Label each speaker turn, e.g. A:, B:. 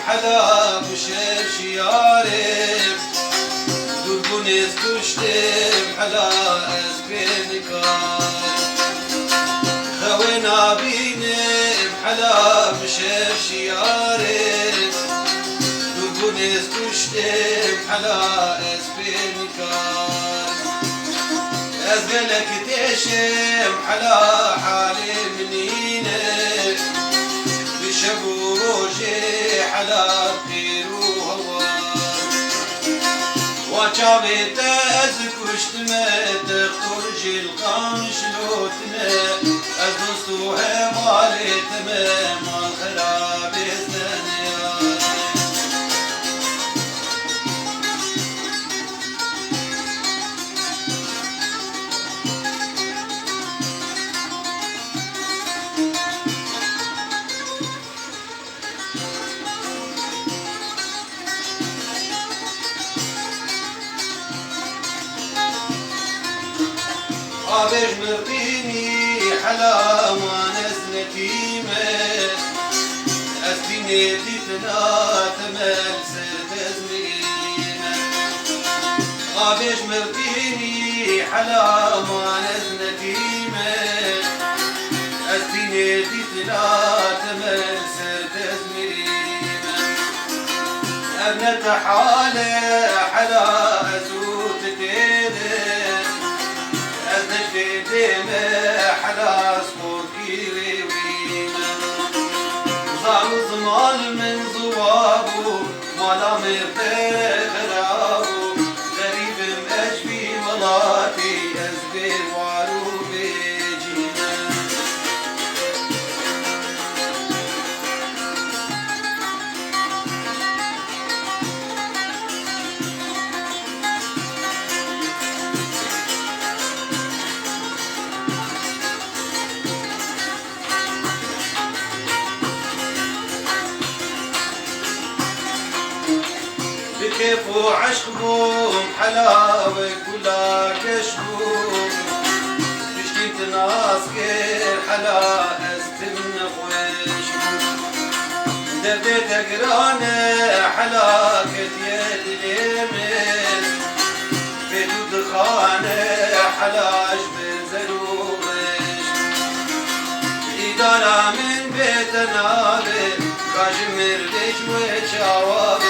A: حلا بشير شيارب دوربونيز كشتم حلا اسبينكار خوينا بينم حلا بشير شيارب دوربونيز كشتم حلا اسبينكار أزملك تشم حلا حالي منينك بشبو روجي حلا خير وهوار وشابت أزكشت ما تخرج القام شلوتنا أزنستو هوالي تمام الخراب الثانية عابش مرقيني حلا وانس نتيمة أستيني تيتنا تمل ستزمينة عابش مرقيني حلا وانس نتيمة أستيني تيتنا تمل ستزمينة أبنة حالة حلا أزوت تيدي ديما حلا سكوكي ويوينا ظل زمان من زوابو ولا مغفر غرابو غريب مأجبي ملاتي أزبير وارو بيجينا كيف وعشقهم حلاوة كلها كشفهم مشكلة ناس كير حلا استمن خوشهم دبيت قرانة حلا كتير اليمن بيتو دخانة حلا جبل زروبش إدارة من بيت نابي كاجمر ليش وشاوابي